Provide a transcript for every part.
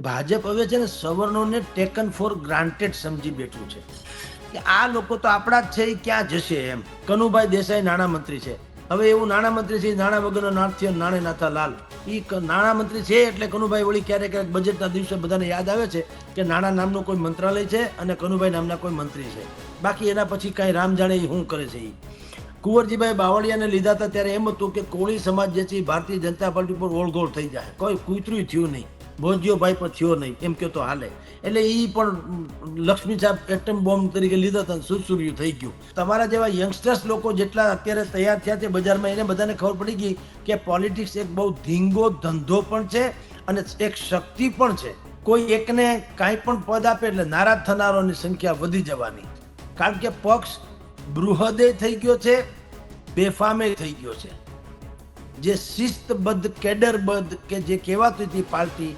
ભાજપ હવે છે ને સવર્ણોને ટેકન ફોર ગ્રાન્ટેડ સમજી બેઠું છે કે આ લોકો તો આપણા જ છે, એ ક્યાં જશે એમ. કનુભાઈ દેસાઈ નાણામંત્રી છે, હવે એવું નાણામંત્રી છે નાણાં વગરનો નાથ થયો, નાણે નાથા લાલ. એ નાણામંત્રી છે એટલે કનુભાઈ વળી ક્યારેક ક્યારેક બજેટના દિવસે બધાને યાદ આવે છે કે નાણાં નામનું કોઈ મંત્રાલય છે અને કનુભાઈ નામના કોઈ મંત્રી છે. બાકી એના પછી કાંઈ રામ જાણે એ શું કરે છે. કુંવરજીભાઈ બાવળિયાને લીધા હતા ત્યારે એમ હતું કે કોળી સમાજ જે છે એ ભારતીય જનતા પાર્ટી પર ઓળઘોળ થઈ જાય, કોઈ કૂતરું થયું નહીં, ભોજિયોભાઈ પર થયો નહીં, એમ કહો તો હાલે. એટલે એ પણ લક્ષ્મી સાહેબ એટમ બોમ્બ તરીકે લીધા હતા, સુરસુર્યું થઈ ગયું. તમારા જેવા યંગસ્ટર્સ લોકો જેટલા અત્યારે તૈયાર થયા છે બજારમાં, એને બધાને ખબર પડી ગઈ કે પોલિટિક્સ એક બહુ ધીંગો ધંધો પણ છે અને એક શક્તિ પણ છે. કોઈ એકને કાંઈ પણ પદ આપે એટલે નારાજ થનારોની સંખ્યા વધી જવાની, કારણ કે પક્ષ બૃહદે થઈ ગયો છે, બેફામે થઈ ગયો છે. જે શિસ્તબદ્ધ કેડરબદ્ધ કે જે કહેવાતી હતી પાર્ટી,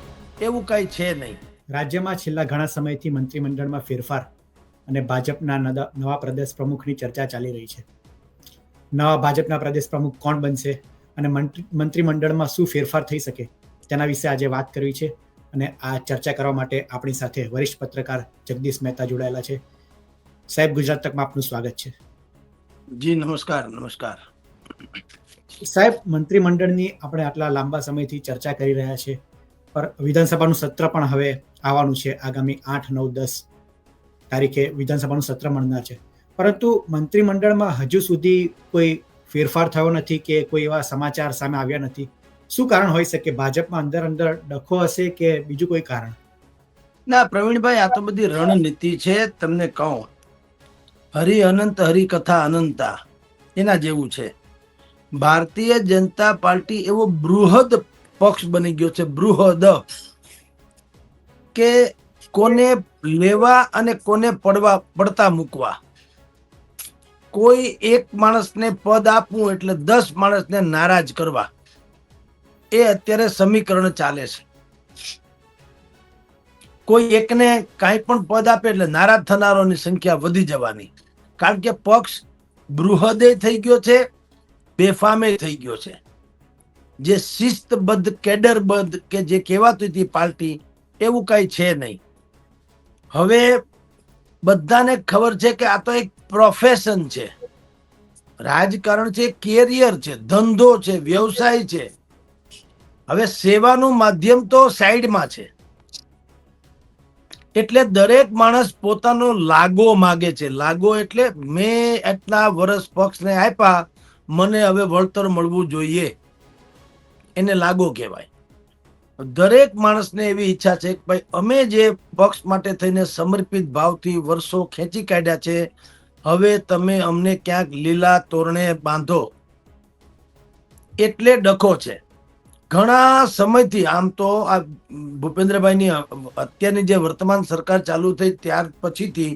એવું કાંઈ છે નહીં. રાજ્યમાં છેલ્લા ઘણા સમયથી મંત્રીમંડળમાં ફેરફાર અને ભાજપના નવા પ્રદેશ પ્રમુખની ચર્ચા ચાલી રહી છે. નવા ભાજપના પ્રદેશ પ્રમુખ કોણ બનશે અને મંત્રીમંડળમાં શું ફેરફાર થઈ શકે, તેના વિશે આજે વાત કરવી છે. અને આ ચર્ચા કરવા માટે આપણી સાથે વરિષ્ઠ પત્રકાર જગદીશ મહેતા જોડાયેલા છે. સાહેબ, ગુજરાત તકમાં આપનું સ્વાગત છે. જી નમસ્કાર. નમસ્કાર સાહેબ, મંત્રીમંડળની આપણે આટલા લાંબા સમયથી ચર્ચા કરી રહ્યા છીએ, પર વિધાનસભાનું સત્ર પણ હવે આવવાનું છે. આગામી 8, 9, 10 તારીખે વિધાનસભાનું સત્ર મળનાર છે, પરંતુ મંત્રીમંડળમાં હજુ સુધી કોઈ ફેરફાર થયો નથી કે કોઈ એવા સમાચાર સામે આવ્યા નથી. શું કારણ હોઈ શકે? ભાજપમાં અંદર ડખો હશે કે બીજું કોઈ કારણ? ના પ્રવીણભાઈ, આ તો બધી રણનીતિ છે. તમને કહું, હરિ અનંત હરિકથા અનંતા એના જેવું છે. ભારતીય જનતા પાર્ટી એવો બૃહદ પક્ષ બની ગયો છે, બૃહદ, કે કોને લેવા અને કોને પડતા મૂકવા. કોઈ એક માણસને પદ આપવું એટલે 10 માણસને નારાજ કરવા, એ અત્યારે સમીકરણ ચાલે છે. કોઈ એકને કાંઈ પણ પદ આપે એટલે નારાજ થનારોની સંખ્યા વધી જવાની, કારણ કે પક્ષ બૃહદે થઈ ગયો છે, બેફામે થઈ ગયો છે. જે શિસ્તબદ્ધ કેડરબદ્ધ કે જે કહેવાતી હતી પાર્ટી, એવું કાંઈ છે નહીં. હવે બધાને ખબર છે કે આ તો એક પ્રોફેશન છે, રાજકારણ છે, કેરિયર છે, ધંધો છે, વ્યવસાય છે. હવે સેવાનું માધ્યમ તો સાઈડમાં છે, એટલે દરેક માણસ પોતાનો લાગો માગે છે. લાગો એટલે મેં એટલા વર્ષ પક્ષને આપ્યા, મને હવે વળતર મળવું જોઈએ, એને લાગો કહેવાય. દરેક માણસને એવી ઈચ્છા છે કે ભાઈ અમે જે પક્ષ માટે થઈને સમર્પિત ભાવથી વર્ષો ખેંચી કાઢ્યા છે, હવે તમે અમને ક્યાંક લીલા તોરણે બાંધો, એટલે ડખો છે. ઘણા સમયથી, આમ તો આ ભૂપેન્દ્રભાઈની અત્યારની જે વર્તમાન સરકાર ચાલુ થઈ ત્યાર પછીથી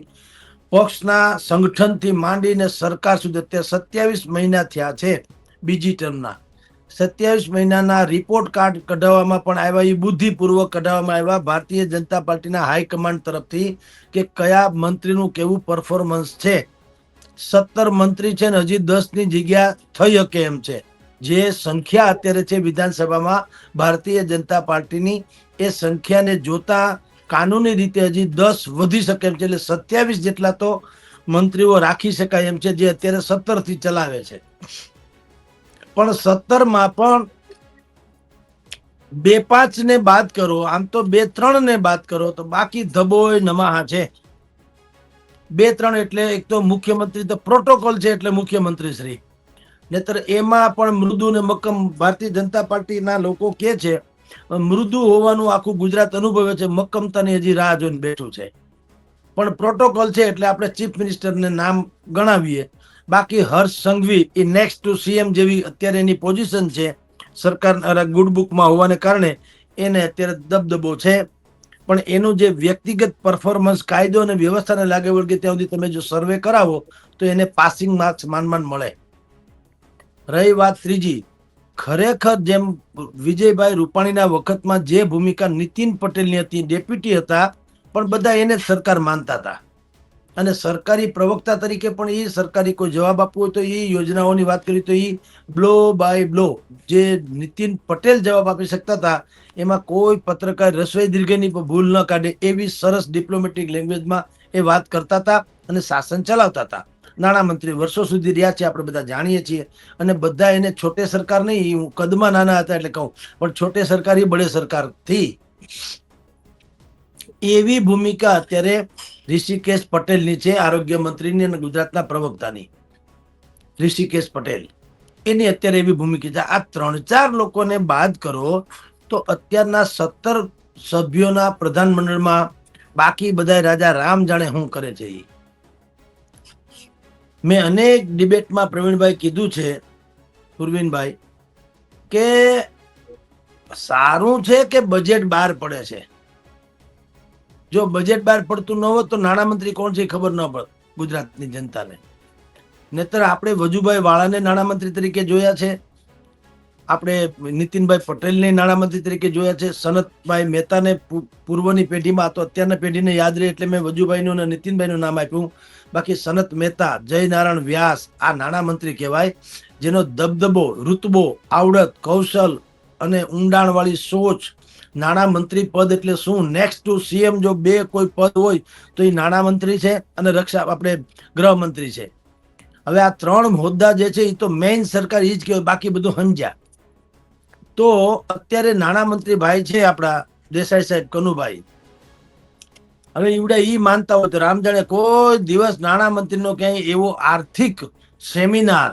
પક્ષના સંગઠનથી માંડીને સરકાર સુધી અત્યારે 27 મહિના થયા છે બીજી ટર્મના. 27 મહિનાના રિપોર્ટ કાર્ડ કઢાવવામાં પણ આવ્યા, એ બુદ્ધિપૂર્વક કઢાવવામાં આવ્યા ભારતીય જનતા પાર્ટીના હાઈકમાન્ડ તરફથી કે કયા મંત્રીનું કેવું પરફોર્મન્સ છે. 17 મંત્રી છે ને હજી 10ની જગ્યા થઈ શકે એમ છે. જે સંખ્યા અત્યારે છે વિધાનસભામાં ભારતીય જનતા પાર્ટીની, એ સંખ્યાને જોતા કાનૂની રીતે હજી 10 વધી શકે એમ છે. એટલે 27 જેટલા તો મંત્રીઓ રાખી શકાય એમ છે, જે અત્યારે 17થી ચલાવે છે. પણ 17માં પણ 2-5 ને બાદ કરો, આમ તો 2-3 ને બાદ કરો તો બાકી ધબોય નમાહા છે. 2-3 એટલે એક તો મુખ્યમંત્રી તો પ્રોટોકોલ છે એટલે મુખ્યમંત્રી શ્રી, નહીતર એમાં પણ મૃદુ ને મક્કમ ભારતીય જનતા પાર્ટીના લોકો કે છે. મૃદુ હોવાનું આખું ગુજરાત અનુભવે છે, મક્કમતાની હજી રાહ જોઈને બેઠું છે. પણ પ્રોટોકોલ છે એટલે આપણે ચીફ મિનિસ્ટરને નામ ગણાવીએ. બાકી હર્ષ સંઘવી એ નેક્સ્ટ ટુ સીએમ જેવી અત્યારે એની પોઝિશન છે, સરકાર ગુડ બુકમાં હોવાને કારણે એને અત્યારે દબદબો છે. પણ એનું જે વ્યક્તિગત પરફોર્મન્સ કાયદો અને વ્યવસ્થાને લાગે વળગે ત્યાં સુધી તમે જો સર્વે કરાવો તો એને પાસિંગ માર્ક્સ માંડ મળે. રહી વાત ત્રીજી, ખરેખર જેમ વિજયભાઈ રૂપાણીના વખતમાં જે ભૂમિકા નીતિન પટેલની હતી, ડેપ્યુટી હતા, પણ બધા એને જ સરકાર માનતા હતા. અને સરકારી પ્રવક્તા તરીકે પણ એ સરકારી કોઈ જવાબ આપવો હોય તો એ યોજનાઓની વાત કરી તો એ બ્લો બાય બ્લો જે નીતિન પટેલ જવાબ આપી શકતા હતા એમાં કોઈ પત્રકાર રસોઈ દીર્ઘની ભૂલ ન કાઢે એવી સરસ ડિપ્લોમેટિક લેંગ્વેજમાં એ વાત કરતા હતા અને શાસન ચલાવતા હતા. નાણામંત્રી વર્ષો સુધી રહ્યા છે, આપણે બધા જાણીએ છીએ. અને બધા એને છોટે સરકાર નહીં, હું કદમાં નાના હતા એટલે કહું, પણ છોટે સરકાર એ બડે સરકાર થી એવી ભૂમિકા અત્યારે ઋષિકેશ પટેલની છે, આરોગ્ય મંત્રીની અને ગુજરાતના પ્રવક્તાની. ઋષિકેશ પટેલ એની અત્યારે એવી ભૂમિકા છે. આ 3-4 લોકોને બાદ કરો તો અત્યારના 17 સભ્યોના પ્રધાનમંડળમાં બાકી બધા રાજા રામ જાણે શું કરે છે. મેં અનેક ડિબેટમાં પ્રવીણભાઈ કીધું છે, પુરવીનભાઈ, કે સારું છે કે બજેટ બહાર પડે છે. જો બજેટ બહાર પડતું ન હોત તો નાણામંત્રી કોણ છે એ ખબર ન પડે ગુજરાતની જનતાને. નહીતર આપણે વજુભાઈ વાળાને નાણામંત્રી તરીકે જોયા છે, આપણે નીતિનભાઈ પટેલને નાણામંત્રી તરીકે જોયા છે, સનતભાઈ મહેતાને પૂર્વની પેઢીમાં, તો અત્યારના પેઢીને યાદ રહે એટલે મેં વજુભાઈનું અને નીતિનભાઈનું નામ આપ્યું. બાકી સનત મહેતા, જયનારાયણ વ્યાસ આ નાણામંત્રી કહેવાય, જેનો દબદબો, ઋતબો, આવડત, કૌશલ અને ઊંડાણવાળી સોચ. નાણામંત્રી પદ એટલે શું? નેક્સ્ટ ટુ સીએમ જો બે કોઈ પદ હોય તો એ નાણામંત્રી છે અને આપણે ગૃહમંત્રી છે. હવે આ 3 હોદ્દા જે છે એ તો મેઇન સરકાર એ જ કહેવાય, બાકી બધું હંજ્યા. તો અત્યારે નાણામંત્રી ભાઈ છે આપણા દેસાઈ સાહેબ, કનુભાઈ, હવે એવડા ઈ માનતા હોય તો રામ જાણે કોઈ દિવસ નાણામંત્રીનો ક્યાંય એવો આર્થિક સેમિનાર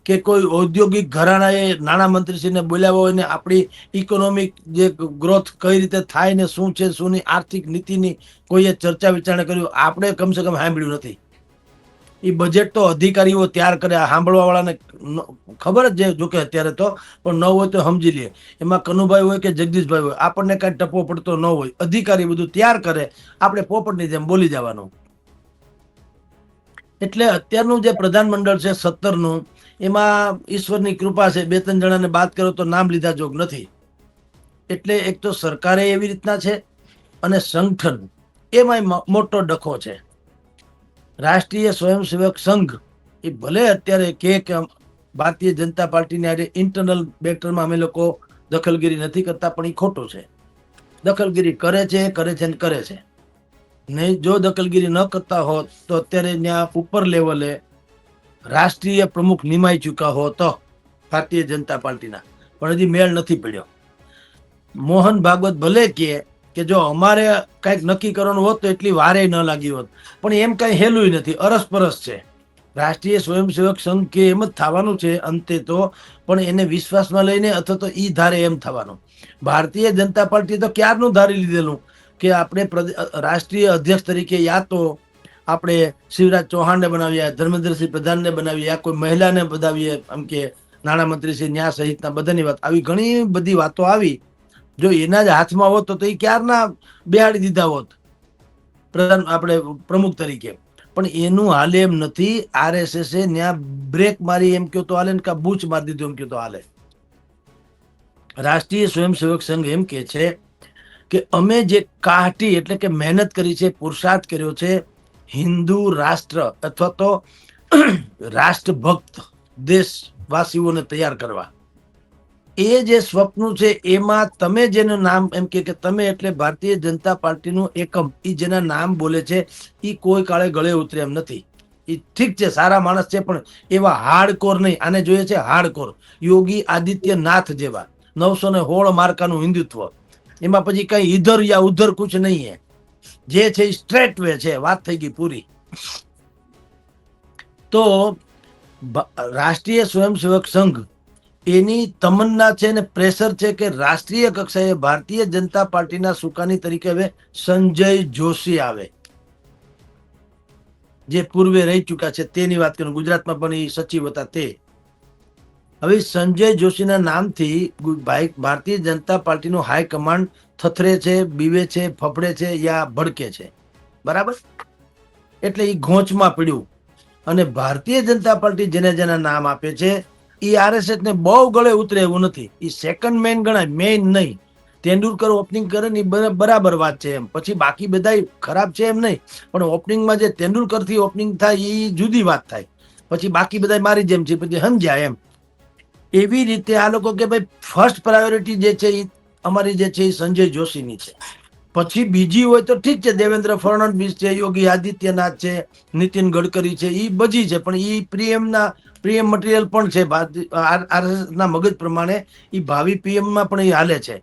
કે કોઈ ઔદ્યોગિક ઘરાણાએ નાણામંત્રીશ્રીને બોલાવ્યા હોય ને આપણી ઇકોનોમિક જે ગ્રોથ કઈ રીતે થાય ને શું છે શું નહીં, આર્થિક નીતિની કોઈએ ચર્ચા વિચારણા કર્યું આપણે કમસે કમ સાંભળ્યું નથી. એ બજેટ તો અધિકારીઓ તૈયાર કરે, સાંભળવા વાળાને ખબર જ છે, જોકે અત્યારે તો, પણ ન હોય તો સમજી લે. એમાં કનુભાઈ હોય કે જગદીશભાઈ હોય, આપણને કાંઈ ટપો પડતો ન હોય, અધિકારી બધું તૈયાર કરે, આપણે પોપટની જેમ બોલી જવાનું. એટલે અત્યારનું જે પ્રધાનમંડળ છે 17નું, એમાં ઈશ્વરની કૃપા છે, 2-3 જણાને બાદ કરો તો નામ લીધા જોગ નથી. એટલે એક તો સરકારે એવી રીતના છે અને સંગઠન એમાંય મોટો ડખો છે. રાષ્ટ્રીય સ્વયંસેવક સંઘ એ ભલે અત્યારે કે ભારતીય જનતા પાર્ટીની આજે ઇન્ટરનલ મેટરમાં અમે લોકો દખલગીરી નથી કરતા, પણ એ ખોટું છે. દખલગીરી કરે છે ને કરે છે. નહીં, જો દખલગીરી ન કરતા હોત તો અત્યારે ત્યાં ઉપર લેવલે રાષ્ટ્રીય પ્રમુખ નિમાઈ ચૂક્યા હોત ભારતીય જનતા પાર્ટીના, પણ હજી મેળ નથી પડ્યો. મોહન ભાગવત ભલે કે જો અમારે કંઈક નક્કી કરવાનું હોત તો એટલી વારે ન લાગી હોત, પણ એમ કઈ હેલું નથી, અરસપરસ છે. રાષ્ટ્રીય સ્વયંસેવક સંઘ કે એમ જ થવાનું છે અંતે તો, પણ એને વિશ્વાસમાં લઈને અથવા તો ઈ ધારે એમ થવાનું. ભારતીય જનતા પાર્ટી તો ક્યારનું ધારી લીધેલું કે આપણે રાષ્ટ્રીય અધ્યક્ષ તરીકે યા તો આપણે શિવરાજ ચૌહાણને બનાવીએ, ધર્મેન્દ્રસિંહ પ્રધાનને બનાવીએ, યા કોઈ મહિલાને બનાવીએ, એમ કે નાણામંત્રી શ્રી ન્યા સહિતના બધાની વાત આવી, ઘણી બધી વાતો આવી. જો એના જ હાથમાં હોત તો એ ક્યારના બેહાડી દીધા હોત પ્રધાન, આપણે પ્રમુખ તરીકે. પણ એનું હાલે એમ નથી. RSS ત્યાં બ્રેક મારી એમ કહો તો હાલે ને, કા બૂચ મારી દીધું એમ કહો તો હાલે. રાષ્ટ્રીય સ્વયંસેવક સંઘ એમ કે છે કે અમે જે કાહટી એટલે કે મહેનત કરી છે, પુરુષાર્થ કર્યો છે, હિન્દુ રાષ્ટ્ર અથવા તો રાષ્ટ્રભક્ત દેશવાસીઓને તૈયાર કરવા, એ જે સ્વપ્ન છે એમાં તમે જેનું નામ એમ કે તમે એટલે ભારતીય જનતા પાર્ટીનું એકમ, એ જેના નામ બોલે છે એ કોઈ કાળે ગળે ઉતરે એમ નથી. એ ઠીક છે, સારા માણસ છે, પણ એવા હાર્ડકોર નહીં. આને જોઈએ છે હાર્ડકોર, યોગી આદિત્યનાથ જેવા 916 માર્કાનું હિન્દુત્વ, એમાં પછી કઈ ઇધર યા ઉધર કુછ નહીં હે, જે છે સ્ટ્રેટ વે છે, વાત થઈ ગઈ પૂરી. તો રાષ્ટ્રીય સ્વયંસેવક સંઘ એની તમન્ના છે ને પ્રેશર છે કે રાષ્ટ્રીય કક્ષાએ ભારતીય જનતા પાર્ટીના સુકાની તરીકે હવે સંજય જોશી આવે, જે પૂર્વે રહી ચુક્યા છે તેની વાત કરું. ગુજરાતમાં પણ એ સચિવ હતા તે. હવે સંજય જોશીના નામથી ભારતીય જનતા પાર્ટીનું હાઈકમાન્ડ થથરે છે, બીવે છે, ફફડે છે યા ભડકે છે, બરાબર. એટલે એ ઘોંચમાં પડ્યું. અને ભારતીય જનતા પાર્ટી જેને જેના નામ આપે છે એ RSS ને બહુ ગળે ઉતરે એવું નથી. એ સેકન્ડ મેઇન ગણાય, મેઇન નહીં. તેંડુલકર ઓપનિંગ કરે ને એ બરાબર વાત છે એમ, પછી બાકી બધા ખરાબ છે એમ નહીં, પણ ઓપનિંગમાં જે તેંડુલકર થી ઓપનિંગ થાય એ જુદી વાત થાય, પછી બાકી બધા મારી જેમ છે પછી સમજ્યા એમ. એવી રીતે આ લોકો કે ભાઈ ફર્સ્ટ પ્રાયોરિટી જે છે એ અમારી જે છે એ સંજય જોશીની છે, પછી બીજી હોય તો ઠીક છે, દેવેન્દ્ર ફડણવીસ છે, યોગી આદિત્યનાથ છે, નીતિન ગડકરી છે, એ બજી છે, પણ એ પ્રીએમ મટીરિયલ પણ છે આરએસએસ ના મગજ પ્રમાણે, એ ભાવિ પીએમમાં પણ એ હાલે છે,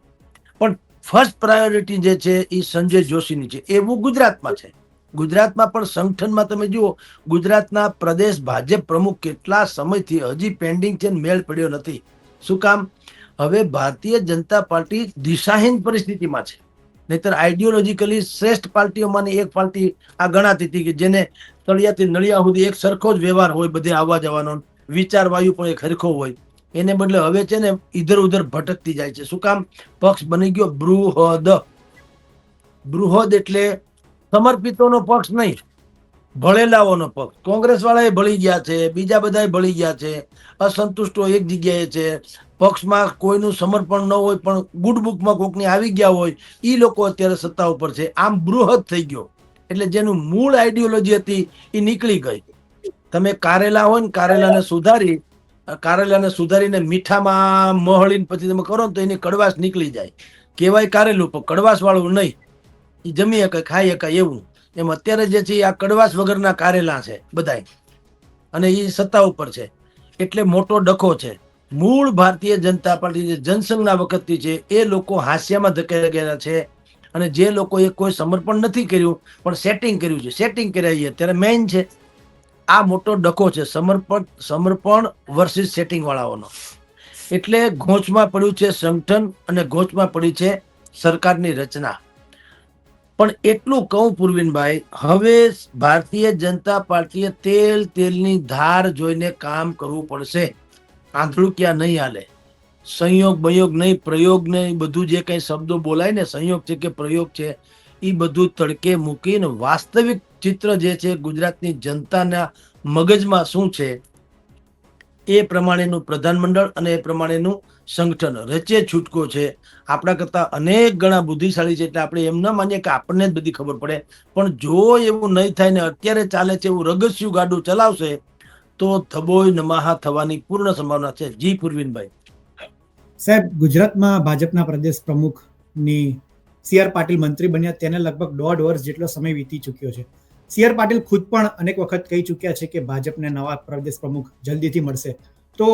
પણ ફર્સ્ટ પ્રાયોરિટી જે છે એ સંજય જોશીની છે. એવું ગુજરાતમાં છે. ગુજરાતમાં પણ સંગઠનમાં તમે જુઓ, ગુજરાતના પ્રદેશ ભાજપ પ્રમુખ કેટલા સમયથી હજી પેન્ડિંગ છે, મેળ પડ્યો નથી. શું કામ? હવે ભારતીય જનતા પાર્ટી દિશાહીન પરિસ્થિતિમાં છે. નહીતર આઈડિયોલોજીકલી શ્રેષ્ઠ પાર્ટીઓમાંની એક પાર્ટી આ ગણાતી હતી, કે જેને તળિયાથી નળિયા સુધી એક સરખો જ વ્યવહાર હોય, બધે આવવા જવાનો, વિચાર વાયુ પણ એક સરખો હોય. એને બદલે હવે છે ને ઇધર ઉધર ભટકતી જાય છે. શું કામ? પક્ષ બની ગયો બૃહદ. બૃહદ એટલે સમર્પિતોનો પક્ષ નહીં, ભળેલાઓનો પક્ષ. કોંગ્રેસ વાળા ભળી ગયા છે, બીજા બધા ભળી ગયા છે, અસંતુષ્ટો એક જગ્યાએ છે, પક્ષમાં કોઈનું સમર્પણ ન હોય પણ ગુડ બુકમાં કોકની આવી ગયા હોય, એ લોકો અત્યારે સત્તા ઉપર છે. આમ બૃહદ થઈ ગયો, એટલે જેનું મૂળ આઈડિયોલોજી હતી એ નીકળી ગઈ. તમે કારેલા હોય ને, કારેલાને સુધારીને મીઠામાં મહળીને પછી તમે કરો ને તો એની કડવાશ નીકળી જાય. કહેવાય કારેલું, પણ કડવાશ વાળું નહીં, એ જમી શકાય, ખાઈ શકાય એવું. એમ અત્યારે જે છે આ કડવાશ વગરના કારેલા છે બધાય, અને એ સત્તા ઉપર છે, એટલે મોટો ડખો છે. મૂળ ભારતીય જનતા પાર્ટી જે જનસંઘના વખતથી છે એ લોકો હાસ્યામાં ધકેલા ગયેલા છે, અને જે લોકોએ કોઈ સમર્પણ નથી કર્યું પણ સેટિંગ કર્યું છે, સેટિંગ કર્યા અત્યારે મેઇન છે. આ મોટો ડખો છે સમર્પણ વર્સિસ સેટિંગ વાળાઓનો. એટલે ઘોંચમાં પડ્યું છે સંગઠન, અને ઘોંચમાં પડી છે સરકારની રચના. પણ એટલું કહું પૂર્વિનભાઈ, હવે ભારતીય જનતા પાર્ટીએ તેલની ધાર જોઈને કામ કરવું પડશે. આંધળું ક્યાં નહીં હાલે. સંયોગ બયોગ નહીં, પ્રયોગ નહીં, બધું જે કઈ શબ્દો બોલાય ને, સંયોગ છે કે પ્રયોગ છે, એ બધું તડકે મૂકીને વાસ્તવિક ચિત્ર જે છે ગુજરાતની જનતાના મગજમાં શું છે એ પ્રમાણેનું પ્રધાનમંડળ અને એ પ્રમાણેનું સંગઠન રચે છૂટકો છે. આપણા કરતા અનેક ગણા બુદ્ધિશાળી છે, એટલે આપણે એમ ના માનીએ કે આપણને જ બધી ખબર પડે. પણ જો એવું નહીં થાય ને અત્યારે ચાલે છે એવું રગસ્યું ગાડું ચલાવશે તો ધબોય નમાહા થવાની પૂર્ણ સંભાવના છે. જી પૂર્વિનભાઈ. સાહેબ, ગુજરાતમાં ભાજપના પ્રદેશ પ્રમુખની સી.આર. પાટીલ મંત્રી બન્યા તેને લગભગ 1.5 વર્ષ જેટલો સમય વીતી ચૂક્યો છે. સી.આર. પાટીલ ખુદ પણ અનેક વખત કહી ચૂક્યા છે કે ભાજપને નવા પ્રદેશ પ્રમુખ જલ્દીથી મળશે. તો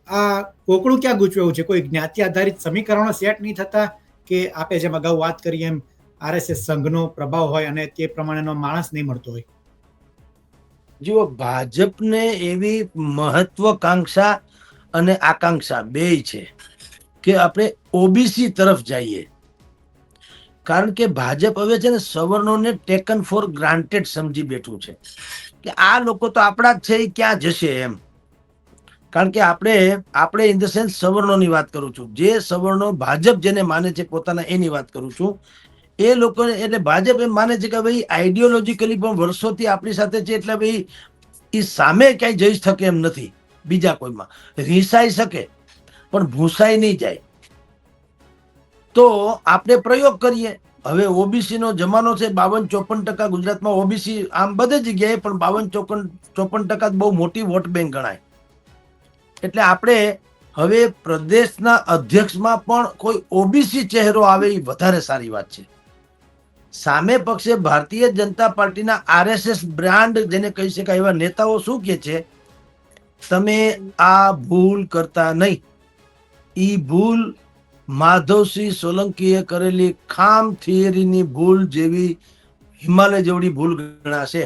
આ કોકડું ક્યાં ગૂંચવ્યું છે? કોઈ જ્ઞાતિ આધારિત સમીકરણો સેટ નહીં થતા, કે આપે જેમ અગાઉ વાત કરી એમ આરએસએસ સંઘનો પ્રભાવ હોય અને તે પ્રમાણેનો માણસ નહીં મળતો હોય? જુઓ, ભાજપને એવી મહત્વકાંક્ષા અને આકાંક્ષા બેય છે કે આપણે ઓબીસી તરફ જઈએ. કારણ કે ભાજપ હવે છે ને સવર્ણોને ટેકન ફોર ગ્રાન્ટેડ સમજી બેઠું છે, કે આ લોકો તો આપણા જ છે, એ ક્યાં જશે એમ. કારણ કે આપણે ઇન ધ સેન્સ સવર્ણોની વાત કરું છું, જે સવર્ણો ભાજપ જેને માને છે પોતાના, એની વાત કરું છું. એ લોકોને એટલે ભાજપ એમ માને છે કે ભાઈ આઈડિયોલોજીકલી પણ વર્ષોથી આપણી સાથે છે, એટલે ભાઈ એ સામે ક્યાંય જઈ શકે એમ નથી. બીજા કોઈમાં રીસાઈ શકે પણ ભૂસાઈ નહીં જાય. તો આપણે પ્રયોગ કરીએ. હવે ઓબીસી નો જમાનો છે, 52-54% ગુજરાતમાં ઓબીસી, આમ બધી જગ્યાએ, પણ 52-54% બહુ મોટી વોટ બેંક ગણાય. એટલે આપણે હવે પ્રદેશના અધ્યક્ષમાં પણ કોઈ ઓબીસી ચહેરો આવે એ વધારે સારી વાત છે. સામે પક્ષે ભારતીય જનતા પાર્ટીના આરએસએસ બ્રાન્ડ જેને કહી શકાય એવા નેતાઓ શું કે છે, તમે આ ભૂલ કરતા નહીં. ઈ ભૂલ માધવસિંહ સોલંકીએ કરેલી ખામ થિયરીની ભૂલ જેવી, હિમાલય જેવડી ભૂલ ગણાશે.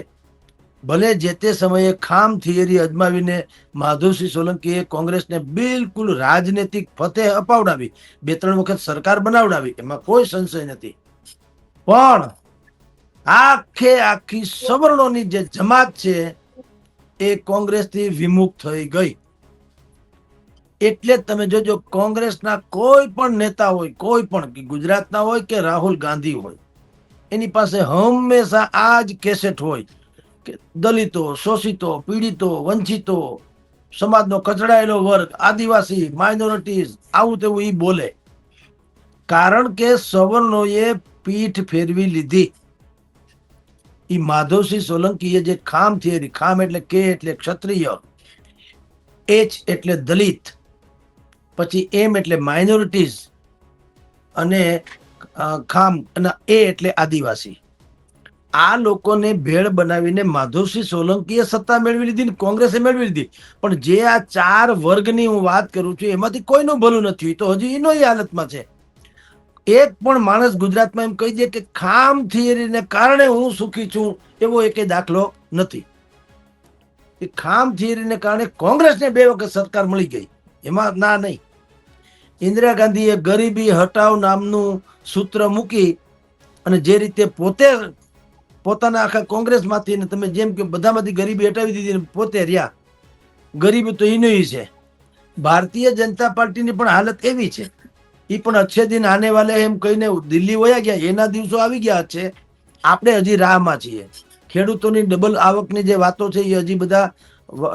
ભલે જે તે સમયે ખામ થિયરી અજમાવીને માધવસિંહ સોલંકીએ કોંગ્રેસને બિલકુલ રાજનૈતિક ફતેહ અપાવડાવી, 2-3 વખત સરકાર બનાવડાવી, એમાં કોઈ સંશય નથી. પણ આખી સવર્ણોની જે જમાત છે એ કોંગ્રેસથી વિમુખ થઈ ગઈ. એટલે તમે જોજો, કોંગ્રેસના કોઈ પણ નેતા હોય, કોઈ પણ, ગુજરાતના હોય કે રાહુલ ગાંધી હોય, એની પાસે હંમેશા આ જ કેસેટ હોય કે દલિતો, શોષિતો, પીડિતો, વંચિતો, સમાજનો કચડાયેલો વર્ગ, આદિવાસી, માઇનોરિટીઝ, આવું તેવું ઈ બોલે. કારણ કે સવર્ણોએ પીઠ ફેરવી લીધી. એ માધવસિંહ સોલંકીએ જે ખામ થિયરી, ખામ એટલે કે એટલે ક્ષત્રિય, એચ એટલે દલિત, પછી એમ એટલે માઇનોરિટીઝ, અને ખામ અને એ એટલે આદિવાસી. આ લોકોને ભેળ બનાવીને માધવસિંહ સોલંકીએ સત્તા મેળવી લીધી ને કોંગ્રેસે મેળવી લીધી. પણ જે આ 4 વર્ગની હું વાત કરું છું એમાંથી કોઈનું ભલું નથી, તો હજી એનો હાલતમાં છે. એક પણ માણસ ગુજરાતમાં એમ કહી દે કે ખામ થિયરીને કારણે હું સુખી છું, એવો એકે દાખલો નથી. એ ખામ થિયરીને કારણે કોંગ્રેસને 2 વખત સરકાર મળી ગઈ, એમાં ના નહીં. ઇન્દિરા ગાંધીએ ગરીબી હટાવ નામનું સૂત્ર મૂકી અને જે રીતે પોતે પોતાના આખા કોંગ્રેસમાંથી ને તમે જેમ કે બધામાંથી ગરીબી હટાવી દીધી ને પોતે રહ્યા, ગરીબી તો એની છે. ભારતીય જનતા પાર્ટીની પણ હાલત એવી છે. એ પણ અચ્છે દિન આને વાલે એમ કહીને દિલ્હી વયા ગયા, એના દિવસો આવી ગયા છે. આપણે હજી રાહમાં છીએ. ખેડૂતોની ડબલ આવકની જે વાતો છે એ હજી બધા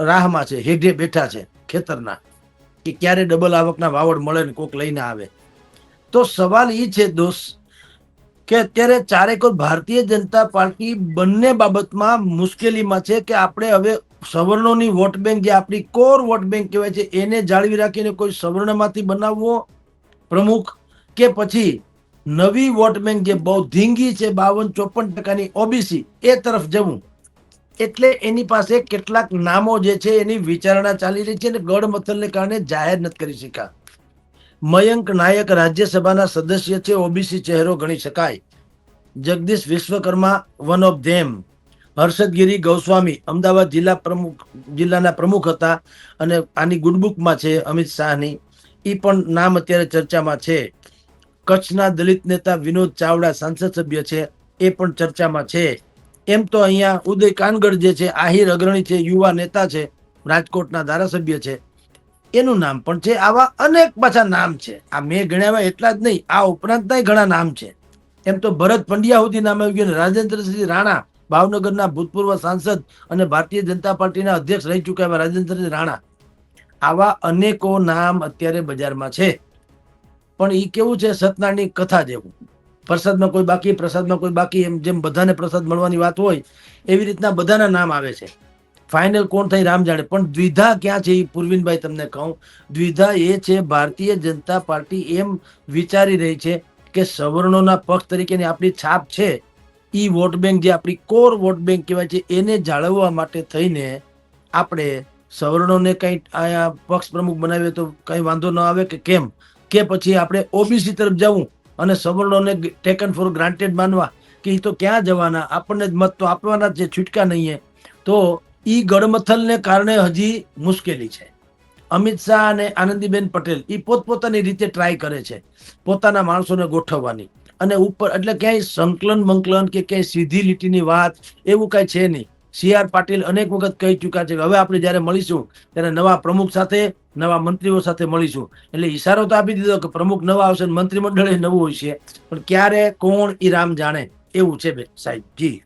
રાહમાં છે, હેઠે બેઠા છે ખેતરના, કે ક્યારે ડબલ આવકના વાવડ મળે ને કોક લઈને આવે. તો સવાલ એ છે દોસ્ત કે અત્યારે ચારેકોર ભારતીય જનતા પાર્ટી બંને બાબતમાં મુશ્કેલીમાં છે કે આપણે હવે સવર્ણોની વોટ બેંક, જે આપણી કોર વોટ બેંક કહેવાય છે, એને જાળવી રાખીને કોઈ સવર્ણમાંથી બનાવવો પ્રમુખ, કે પછી નવી વોટ બેંક જે બહુ ધીંગી છે 52-54% ઓબીસી, એ તરફ જવું. એટલે એની પાસે કેટલાક નામો જે છે એની વિચારણા ચાલી રહી છે અને ગડમથલને કારણે જાહેર નથી કરી શક્યા. મયંક નાયક રાજ્યસભાના સદસ્ય છે, ઓબીસી ચહેરો ગણી શકાય. Jagdish Vishwakarma one of them. Harshadgiri Goswami Ahmedabad જિલ્લાના પ્રમુખ હતા અને આની ગુડબુકમાં છે અમિત શાહની. એ પણ નામ અત્યારે ચર્ચામાં છે. કચ્છના દલિત નેતા વિનોદ ચાવડા સાંસદ સભ્ય છે, એ પણ ચર્ચામાં છે. એમ તો અહીંયા ઉદય કાનગડ જે છે, આહિર અગ્રણી છે, યુવા નેતા છે, રાજકોટના ધારાસભ્ય છે, એનું નામ પણ છે. આવા અનેક પાછા નામ છે. આ મેં ગણ્યા એટલા જ નહીં, આ ઉપરાંતના ઘણા નામ છે. એમ તો ભરત પંડ્યા સુધી નામ આવી ગયું. રાજેન્દ્રસિંહ રાણા, ભાવનગરના ભૂતપૂર્વ સાંસદ અને ભારતીય જનતા પાર્ટીના અધ્યક્ષ રહી ચૂક્યા રાજેન્દ્રસિંહ રાણા. આવા અનેકો નામ અત્યારે બજારમાં છે. પણ એ કેવું છે, સત્યનારાયણની કથા જેવું, પ્રસાદમાં કોઈ બાકી, પ્રસાદમાં કોઈ બાકી, એમ જેમ બધાને પ્રસાદ મળવાની વાત હોય એવી રીતના બધાના નામ આવે છે. ફાઇનલ કોણ થઈ રામ જાણે. પણ દ્વિધા ક્યાં છે એ પૂર્વિનભાઈ તમને કહું, દ્વિધા એ છે ભારતીય જનતા પાર્ટી એમ વિચારી રહી છે કે સવર્ણોના પક્ષ તરીકેની આપણી છાપ છે, એ વોટ બેંક જે આપણી કોર વોટ બેંક કહેવાય છે, એને જાળવવા માટે થઈને આપણે સવર્ણોને કંઈ અહીંયા પક્ષ પ્રમુખ બનાવીએ તો કંઈ વાંધો ન આવે કે કેમ, કે પછી આપણે ઓબીસી તરફ જવું અને સવર્ણોને ટેકન ફોર ગ્રાન્ટેડ માનવા કે એ તો ક્યાં જવાના, આપણને જ મત તો આપવાના જ છે, છૂટકા નહીં. તો ઈ ગડમથલને કારણે હજી મુશ્કેલી છે. અમિત શાહ અને આનંદીબેન પટેલ એ પોતપોતાની રીતે ટ્રાય કરે છે પોતાના માણસોને ગોઠવવાની, અને ઉપર એટલે ક્યાંય સંકલન મંકલન કે ક્યાંય સીધી લીટીની વાત એવું કાંઈ છે નહીં. CR પાટીલ અનેક વખત કહી ચૂક્યા છે કે હવે આપણે જ્યારે મળીશું ત્યારે નવા પ્રમુખ સાથે, નવા મંત્રીઓ સાથે મળીશું. એટલે ઈશારો તો આપી દીધો કે પ્રમુખ નવા આવશે, મંત્રીમંડળ નવું હોય છે, પણ ક્યારે કોણ ઈ રામ જાણે એવું છે સાહેબ. જી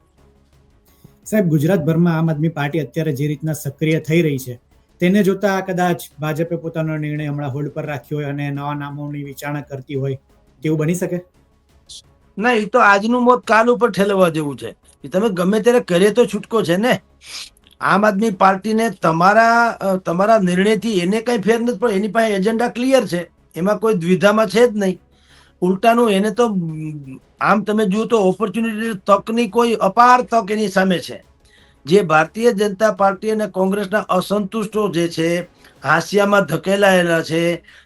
સાહેબ, ગુજરાતભરમાં આમ આદમી પાર્ટી અત્યારે જે રીતના સક્રિય થઈ રહી છે તેને જોતા કદાચ ભાજપે પોતાનો નિર્ણય હમણાં હોલ્ડ પર રાખ્યો હોય અને નવા નામોની વિચારણા કરતી હોય તેવું બની શકે? ના, એ તો આજનું મોત કાલ ઉપર ઠેલવવા જેવું છે. તમે ગમે ત્યારે કરે તો છૂટકો છે ને. આમ આદમી પાર્ટીને તમારા નિર્ણયથી એને કઈ ફેર નથી, પણ એની પાસે એજન્ડા ક્લિયર છે, એમાં કોઈ દ્વિધામાં છે જ નહીં. ઉલટાનું એને તો આમ તમે જુઓ તો ઓપોર્ચ્યુનિટી, તકની કોઈ અપાર તક એની સામે છે. જે ભારતીય જનતા પાર્ટી અને કોંગ્રેસના અસંતુષ્ટો જે છે, હાંસિયામાં ધકેલાયેલા છે,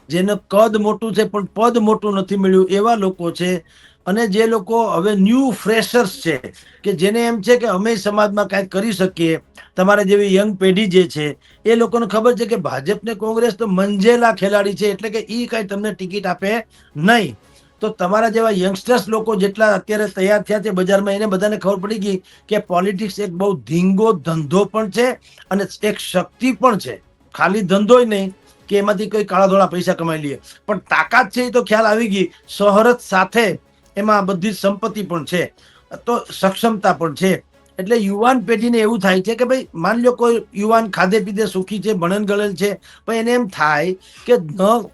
જેનું કદ મોટું છે પણ પદ મોટું નથી મળ્યું, એવા લોકો છે. અને જે લોકો હવે ન્યૂ ફ્રેશર્સ છે, કે જેને એમ છે કે અમે સમાજમાં કાંઈક કરી શકીએ, તમારા જેવી યંગ પેઢી જે છે એ લોકોને ખબર છે કે ભાજપ ને કોંગ્રેસ તો મંજેલા ખેલાડી છે, એટલે કે એ કાંઈ તમને ટિકિટ આપે નહીં. તો તમારા જેવા યંગસ્ટર્સ લોકો જેટલા અત્યારે તૈયાર થયા છે બજારમાં, એને બધાને ખબર પડી ગઈ કે પોલિટિક્સ એક બહુ ધીંગો ધંધો પણ છે અને એક શક્તિ પણ છે. ખાલી ધંધો નહીં કે એમાંથી કોઈ કાળા ધોળા પૈસા કમાઈ લઈએ, પણ તાકાત છે એ તો ખ્યાલ આવી ગઈ. શોહરત સાથે એમાં બધી સંપત્તિ પણ છે, તો સક્ષમતા પણ છે. એટલે યુવાન પેઢીને એવું થાય છે કે ભાઈ, માની લો કોઈ યુવાન ખાધે પીધે સુખી છે, ભણેલ ગળેલ છે, પણ એને એમ થાય કે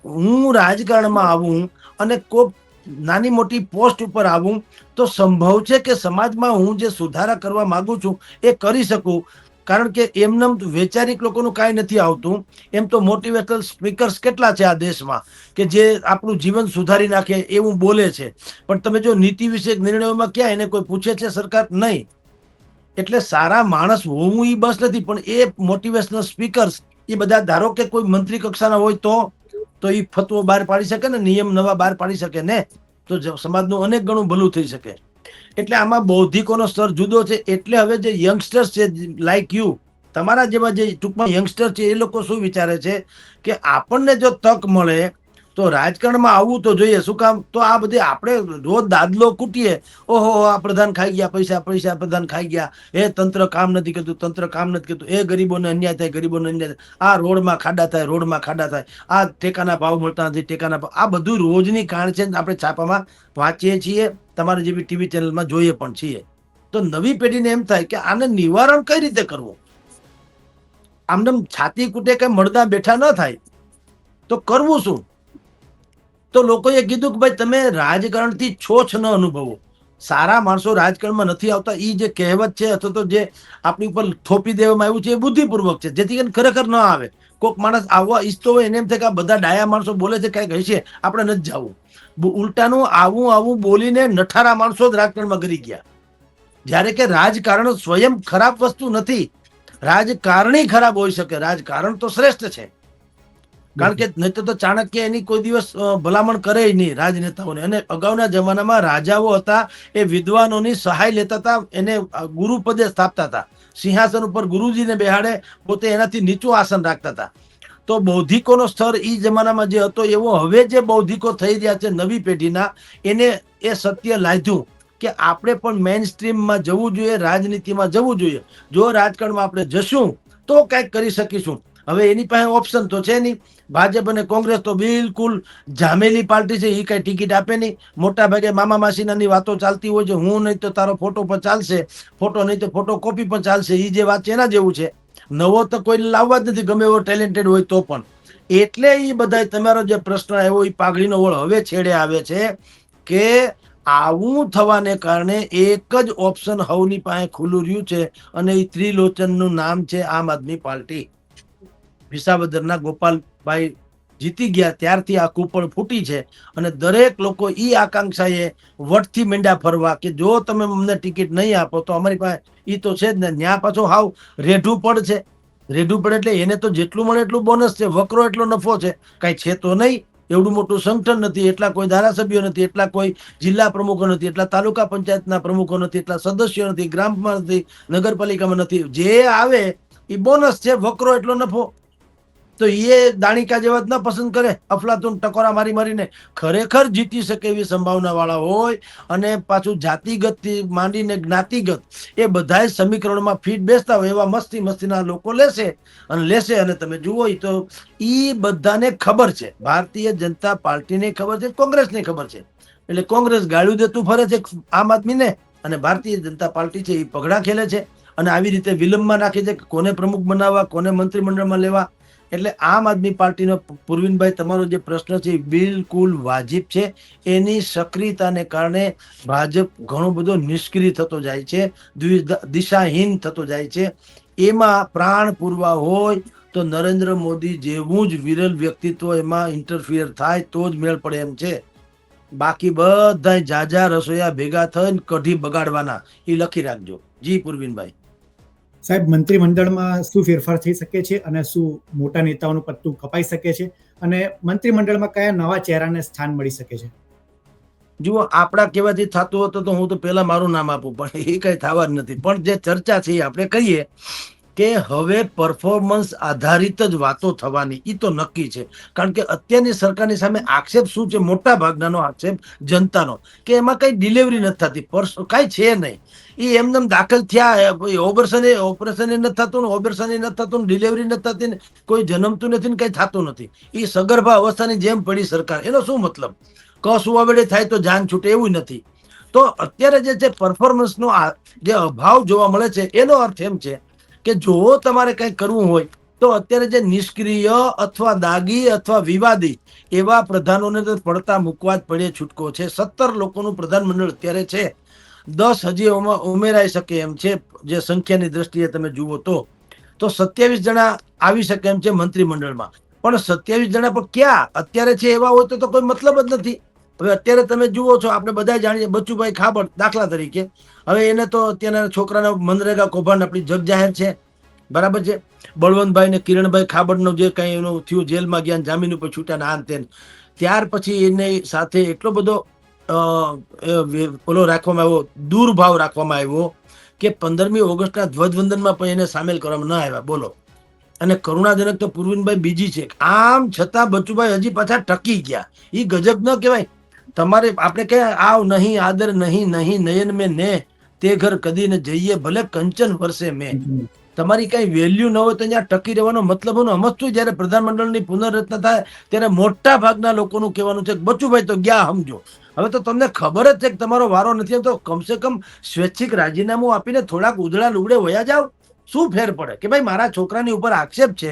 હું રાજકારણમાં આવું અને કોઈક નાની મોટી પોસ્ટ ઉપર આવું તો સંભવ છે કે સમાજમાં હું જે સુધારા કરવા માંગુ છું એ કરી શકું. કારણ કે એમને વૈચારિક લોકોનું કાંઈ નથી આવતું. એમ તો મોટિવેશનલ સ્પીકર્સ કેટલા છે આ દેશમાં કે જે આપણું જીવન સુધારી નાખે એવું બોલે છે, પણ તમે જો નીતિ વિષયક નિર્ણયોમાં ક્યાં એને કોઈ પૂછે છે સરકાર? નહીં. એટલે સારા માણસ હોવું એ બસ નથી, પણ એ મોટિવેશનલ સ્પીકર્સ એ બધા ધારો કે કોઈ મંત્રી કક્ષાના હોય તો એ ફતવો બહાર પાડી શકે ને, નિયમ નવા બહાર પાડી શકે ને, તો સમાજનું અનેક ગણું ભલું થઈ શકે. એટલે આમાં બૌદ્ધિકોનો સ્તર જુદો છે. એટલે હવે જે યંગસ્ટર્સ છે લાઈક યુ, તમારા જેવા જે ટૂંકમાં યંગસ્ટર છે, એ લોકો શું વિચારે છે કે આપણને જો તક મળે તો રાજકારણમાં આવવું તો જોઈએ. શું કામ? તો આ બધી આપણે રોજ દાદલો કૂટીએ, ઓહો આ પ્રધાન ખાઈ ગયા પૈસા, પૈસા પ્રધાન ખાઈ ગયા, એ તંત્ર કામ નથી કરતું, તંત્ર કામ નથી કરતું, એ ગરીબોને અન્યાય થાય, ગરીબોને અન્યાય થાય, આ રોડમાં ખાડા થાય, રોડમાં ખાડા થાય, આ ટેકાના ભાવ મળતા નથી, ટેકાના ભાવ, આ બધું રોજની કાણ છે. આપણે છાપામાં વાંચીએ છીએ, તમારે જેવી ટીવી ચેનલમાં જોઈએ પણ છીએ. તો નવી પેઢીને એમ થાય કે આને નિવારણ કઈ રીતે કરવું. આમને છાતી કૂટે કે મળદા બેઠા ન થાય તો કરવું શું? તો લોકોએ કીધું કે ભાઈ તમે રાજકારણથી છોછ ન અનુભવો. સારા માણસો રાજકારણમાં નથી આવતા. એ જે કહેવત છે અથવા તો જે આપણી ઉપર થોપી દેવામાં આવ્યું છે એ બુદ્ધિપૂર્વક છે, જેથી કરીને ખરેખર ન આવે. કોઈક માણસ આવવા ઈચ્છતો હોય એને એમ થાય કે આ બધા ડાયા માણસો બોલે છે, કઈક હશે, આપણે નથી જવું. ઉલટાનું આવું બોલીને નઠારા માણસો જ રાજકારણમાં ગરી ગયા. જ્યારે કે રાજકારણ સ્વયં ખરાબ વસ્તુ નથી, રાજકારણી ખરાબ હોઈ શકે, રાજકારણ તો શ્રેષ્ઠ છે. કારણ કે નહીં તો ચાણક્ય એની કોઈ દિવસ ભલામણ કરે નહીં રાજનેતાઓને. અને અગાઉના જમાનામાં રાજાઓ હતા એ વિદ્વાનોની સહાય લેતા હતા, એને ગુરુ પદે સ્થાપતા હતા, સિંહાસન ઉપર ગુરુજીને બેહાડે, પોતે એનાથી નીચું આસન રાખતા હતા. તો બૌદ્ધિકોનો સ્તર એ જમાનામાં જે હતો એવો હવે જે બૌદ્ધિકો થઈ રહ્યા છે નવી પેઢીના, એને એ સત્ય લાદ્યું કે આપણે પણ મેઇન સ્ટ્રીમમાં જવું જોઈએ, રાજનીતિમાં જવું જોઈએ. જો રાજકારણમાં આપણે જશું તો કંઈક કરી શકીશું. હવે એની પાસે ઓપ્શન તો છે નહીં. ભાજપ અને કોંગ્રેસ તો બિલકુલ જામેલી પાર્ટી છે, એ કઈ ટિકિટ આપે નહીં. મોટા ભાગે મામા માસીનાની વાતો ચાલતી હોય છે, હું નહીં તો તારો ફોટો પણ ચાલશે, ફોટો નહીં તો ફોટો કોપી પણ ચાલશે. એ જે વાત છે એના જેવું છે. નવો તો કોઈ લાવવા જ નથી, ગમે એવો ટેલેન્ટેડ હોય તો પણ. એટલે એ બધા તમારો જે પ્રશ્ન આવ્યો એ પાઘડીનો વળ હવે છેડે આવે છે કે આવું થવાને કારણે એક જ ઓપ્શન હવની પાસે ખુલ્લું રહ્યું છે, અને એ ત્રિલોચનનું નામ છે આમ આદમી પાર્ટી. વિસાવદરના ગોપાલભાઈ જીતી ગયા ત્યારથી આ કૂપળ ફૂટી છે, અને દરેક લોકો ઈ આકાંક્ષાએ વટથી મીંડા ફરવા કે જો તમે અમને ટિકિટ નહીં આપો તો અમારી પાસે ઈ તો છે જ ને. ન્યા પાછો હાવ રેઢું પડ છે. રેઢું પડ એટલે એને તો જેટલું મળે એટલું બોનસ છે, વકરો એટલો નફો છે, કઈ છે તો નહીં. એવડું મોટું સંગઠન નથી, એટલા કોઈ ધારાસભ્યો નથી, એટલા કોઈ જિલ્લા પ્રમુખો નથી, એટલા તાલુકા પંચાયતના પ્રમુખો નથી, એટલા સદસ્યો નથી, ગ્રામમાં નથી, નગરપાલિકામાં નથી. જે આવે એ બોનસ છે, વકરો એટલો નફો. તો એ દાણિકા જેવા જ ન પસંદ કરે, અફલાતુન ટકોરા મારી મારીને. ખરેખર જીતી શકે એવી સંભાવના વાળા હોય અને પાછું જાતિગત થી માંડીને જ્ઞાતિગત એ બધા સમીકરણમાં ફીટ બેસતા હોય એવા મસ્તીના લોકો લેશે. અને તમે જુઓ તો ઈ બધાને ખબર છે, ભારતીય જનતા પાર્ટીને ખબર છે, કોંગ્રેસને ખબર છે. એટલે કોંગ્રેસ ગાળ્યું દેતું ફરે છે આમ આદમીને, અને ભારતીય જનતા પાર્ટી છે એ પગડા ખેલે છે, અને આવી રીતે વિલંબમાં નાખે છે કે કોને પ્રમુખ બનાવવા, કોને મંત્રીમંડળમાં લેવા. એટલે આમ આદમી પાર્ટીનો, પૂર્વિનભાઈ તમારો જે પ્રશ્ન છે બિલકુલ વાજિબ છે. એની સક્રિયતાને કારણે ભાજપ ઘણો બધો નિષ્ક્રિય થતો જાય છે, દિશાહીન થતો જાય છે. એમાં પ્રાણ પૂરવા હોય તો નરેન્દ્ર મોદી જેવું જ વિરલ વ્યક્તિત્વ એમાં ઇન્ટરફિયર થાય તો જ મેળ પડે એમ છે. બાકી બધા જાજા રસોયા ભેગા થઈને કઢી બગાડવાના, એ લખી રાખજો. જી પૂર્વિનભાઈ. સાહેબ, મંત્રીમંડળમાં શું ફેરફાર થઈ શકે છે અને શું મોટા નેતાઓનું પત્તું કપાઈ શકે છે, અને મંત્રીમંડળમાં કયા નવા ચહેરાને સ્થાન મળી શકે છે? જુઓ, આપણા કહેવાથી થતું હતું તો હું તો પહેલા મારું નામ આપું, પણ એ કઈ થવા જ નથી. પણ જે ચર્ચા છે આપણે કહીએ કે હવે પરફોર્મન્સ આધારિત જ વાતો થવાની, એ તો નક્કી છે. કારણ કે અત્યારની સરકારની સામે આક્ષેપ શું છે? મોટા ભાગનાનો આક્ષેપ જનતાનો, કે એમાં કઈ ડિલિવરી નથી થતી, કઈ છે નહીં. એ એમને દાખલ થયા, ઓપરેશન નથી થતું, ઓપરેશન નથી થતું, ડિલિવરી નથી થતી, કોઈ જન્મતું નથી ને કઈ થતું નથી. એ સગર્ભા અવસ્થાની જેમ પડી સરકાર. એનો શું મતલબ? કસુવાવડે થાય તો જાન છૂટે એવું નથી. તો અત્યારે જે છે પરફોર્મન્સનો જે અભાવ જોવા મળે છે, એનો અર્થ એમ છે કે જો તમારે કંઈ કરવું હોય તો અત્યારે જે નિષ્ક્રિય અથવા દાગી અથવા વિવાદી એવા પ્રધાનોને તો પડતા મૂકવા જ પડે છૂટકો છે. 17 લોકોનું પ્રધાનમંડળ અત્યારે છે. 10 હજી ઉમેરાઈ શકે એમ છે. જે સંખ્યાની દ્રષ્ટિએ તમે જુઓ તો 27 જણા આવી શકે એમ છે મંત્રીમંડળમાં. પણ 27 જણા પણ ક્યાં અત્યારે છે એવા હોય તો કોઈ મતલબ જ નથી. હવે અત્યારે તમે જુઓ છો, આપણે બધા જાણીએ, બચુભાઈ ખાબડ દાખલા તરીકે, હવે એને તો અત્યારના છોકરાના મનરેગા કૌભાંડ આપણી જગ જાહેર છે, બરાબર છે. બળવંતભાઈ ને કિરણભાઈ ખાબડનો જે કઈ એનું થયું, જેલમાં ગયા, જામીન ઉપર છૂટ્યા, આન તેન, ત્યાર પછી એની સાથે એટલો બધો ઓલો રાખવામાં આવ્યો, દુર્ભાવ રાખવામાં આવ્યો કે 15મી ઓગસ્ટના ધ્વજવંદનમાં પણ એને સામેલ કરવામાં ન આવ્યા. બોલો. અને કરુણાજનક તો પૂર્વિનભાઈ બીજી છે. આમ છતાં બચુભાઈ હજી પાછા ટકી ગયા. એ ગજબ ન કહેવાય? તમારે આપણે કે આવ નહીં આદર નહીં નહીં નયન મેં ને તે ઘર કદી ને જઈએ ભલે કંચન વર્ષે મેં. તમારી કઈ વેલ્યુ ન હોય તો ત્યાં ટકી રહેવાનો મતલબ સમજતું. જયારે પ્રધાનમંડળની પુનર્રચના થાય ત્યારે મોટા ભાગના લોકોનું કહેવાનું છે કે બચુભાઈ તો ગયા, સમજો. હવે તો તમને ખબર જ છે કે તમારો વારો નથી, તો કમસે કમ સ્વૈચ્છિક રાજીનામું આપીને થોડાક ઉજળા લુગડે વયા જાવ. શું ફેર પડે કે ભાઈ મારા છોકરાની ઉપર આક્ષેપ છે,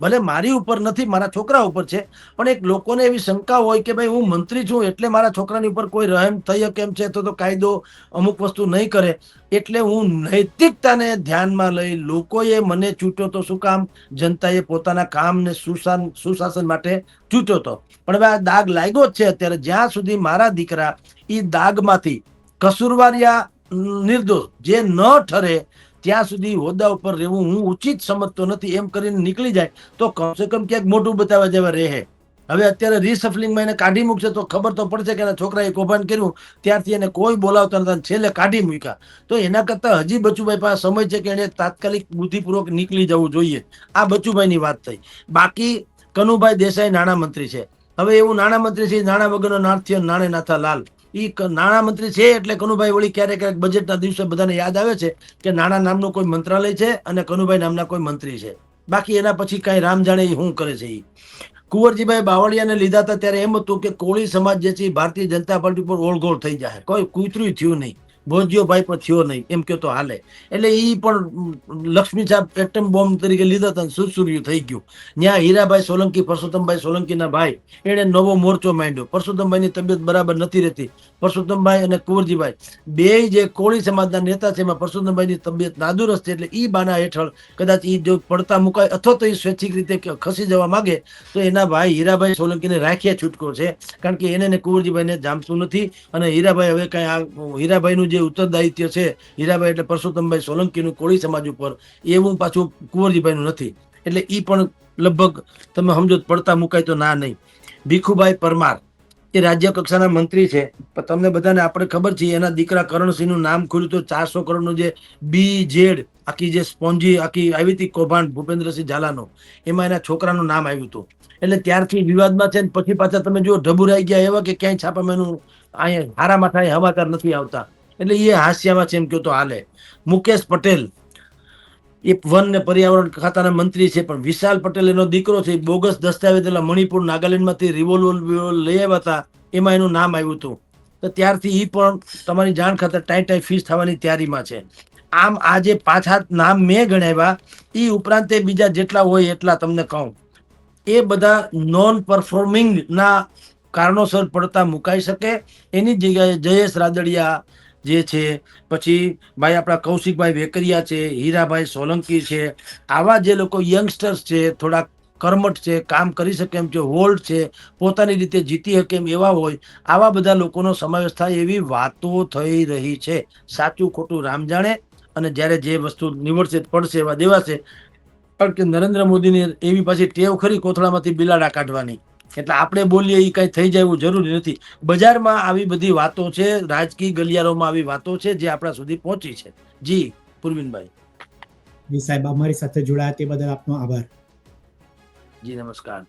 ભલે મારી ઉપર નથી, મારા છોકરા ઉપર છે, પણ એક લોકોને એવી શંકા હોય કે ભાઈ હું મંત્રી છું એટલે મારા છોકરાની ઉપર કોઈ રહેમ થઈ શકે એમ છે, તો કાયદો અમુક વસ્તુ નહીં કરે, એટલે હું નૈતિકતાને ધ્યાનમાં લઈ લોકોએ મને ચૂંટ્યો તો શું કામ? જનતાએ પોતાના કામ ને સુશાસન માટે ચૂંટ્યો તો. પણ હવે આ દાગ લાગ્યો જ છે અત્યારે. જ્યાં સુધી મારા દીકરા એ દાગમાંથી કસૂરવારિયા નિર્દોષ જે ન ઠરે ત્યાં સુધી હોદ્દા ઉપર રહેવું હું ઉચિત સમજતો નથી. એમ કરીને નીકળી જાય તો કમસે કમ ક્યાંક મોટું બતાવવા જેવા રહે. હવે અત્યારે રીસફલિંગમાં એને કાઢી મૂકશે તો ખબર તો પડશે કે એના છોકરાએ કૌભાંડ કર્યું, ત્યારથી એને કોઈ બોલાવતા નથી, છેલ્લે કાઢી મૂક્યા. તો એના કરતા હજી બચુભાઈ પાસે સમય છે કે એને તાત્કાલિક બુદ્ધિપૂર્વક નીકળી જવું જોઈએ. આ બચુભાઈની વાત થઈ. બાકી કનુભાઈ દેસાઈ નાણામંત્રી છે. હવે એવું નાણામંત્રી છે, નાણાં વગરનો નાથ્ય નાણે નાથા લાલ. એ નાણામંત્રી છે એટલે કનુભાઈ વળી ક્યારેક ક્યારેક બજેટના દિવસે બધાને યાદ આવે છે કે નાણાં નામનું કોઈ મંત્રાલય છે અને કનુભાઈ નામના કોઈ મંત્રી છે. બાકી એના પછી કઈ રામ જાણે એ શું કરે છે. એ કુંવરજીભાઈ બાવળિયાને લીધા હતા ત્યારે એમ હતું કે કોળી સમાજ જે છે ભારતીય જનતા પાર્ટી પર ઓળઘોળ થઈ જાય, કોઈ કૂતરું થયું નહીં, ભોજિયોભાઈ પણ થયો નહીં, એમ કે તો હાલે. એટલે એ પણ લક્ષ્મી સાહેબ એટમ બોમ્બ તરીકે લીધા હતા, સુરસુર્યું થઈ ગયું. ત્યાં હીરાભાઈ સોલંકી, પરસોત્તમભાઈ સોલંકીના ભાઈ, એને નવો મોરચો માંડ્યો. પરસોત્તમભાઈની તબિયત બરાબર નથી રહેતી. પરસોત્તમભાઈ અને કુંવરજીભાઈ બે જે કોળી સમાજના નેતા છે, એમાં પરસોત્તમભાઈની તબિયત નાદુરસ્ત છે, એટલે એ બાના હેઠળ કદાચ એ જો પડતા મુકાય અથવા તો એ સ્વૈચ્છિક રીતે ખસી જવા માંગે તો એના ભાઈ હીરાભાઈ સોલંકીને રાખ્યા છૂટકો છે, કારણ કે એને કુંવરજીભાઈને જામતું નથી. અને હીરાભાઈ હવે કઈ હીરાભાઈનું જે ઉત્તરદાયિત્વ છે, હીરાભાઈ એટલે પરસોત્તમભાઈ સોલંકીનું કોળી સમાજ ઉપર, એવું પાછું કુંવરજીભાઈનું નથી. એટલે એ પણ લગભગ તમે સમજો પડતા મુકાય તો ના નહીં. ભીખુભાઈ પરમાર એ રાજ્ય કક્ષાના મંત્રી છે, પણ તમને બધાને આપણે ખબર છે એના દીકરા કરણસિંહનું નામ ખુલ્યું તો 400 કરોડનું જે BZ આખી જે સ્પોન્જી આખી આવી હતી કૌભાંડ ભૂપેન્દ્રસિંહ ઝાલાનો, એમાં એના છોકરાનું નામ આવ્યું હતું. એટલે ત્યારથી વિવાદમાં છે. પછી પાછા તમે જો ઢબુરાઈ ગયા એવા કે ક્યાંય છાપામાં એનું અહીંયા હારામાં થાય સમાચાર નથી આવતા. એટલે એ હાસ્યામાં છે એમ કહો તો હાલે. મુકેશ પટેલ એ વન ને પર્યાવરણ ખાતાના મંત્રી છે, પણ વિશાલ પટેલ એનો દીકરો છે. બોગસ દસ્તાવેજ એટલે મણિપુર નાગાલેન્ડમાંથી રિવોલ્વર લઈ આવ્યા હતા, એમાં એનું નામ આવ્યું હતું. તો ત્યારથી એ પણ તમારી જાણ ખાતર ટાઈ ફીસ થવાની તૈયારીમાં છે. આમ આ જે 5-7 નામ મેં ગણાવ્યા, એ ઉપરાંત બીજા જેટલા હોય એટલા તમને કહું, એ બધા નોન પરફોર્મિંગ ના કારણોસર પડતા મુકાઈ શકે. એની જગ્યાએ જયેશ રાદડિયા જે છે, પછી ભાઈ આપણા કૌશિકભાઈ વેકરિયા છે, હીરાભાઈ સોલંકી છે, આવા જે લોકો યંગસ્ટર્સ છે, થોડા કર્મઠ છે, કામ કરી શકે એમ છે, હોલ્ડ છે, પોતાની રીતે જીતી શકે એમ એવા હોય, આવા બધા લોકોનો સમાવેશ થાય એવી વાતો થઈ રહી છે. સાચું ખોટું રામ જાણે. અને જ્યારે જે વસ્તુ નીવડશે પડશે એવા દેવાશે. કારણ કે નરેન્દ્ર મોદીની એવી પાછી ટેવ ખરી કોથળામાંથી બિલાડા કાઢવાની. એટલે આપણે બોલીએ એ કઈ થઈ જાય એવું જરૂરી નથી. બજારમાં આવી બધી વાતો છે, રાજકીય ગલિયારોમાં આવી વાતો છે જે આપણા સુધી પહોંચી છે. જી પૂર્વિનભાઈ. જી સાહેબ, અમારી સાથે જોડાયા તે બદલ આપનો આભાર. જી નમસ્કાર.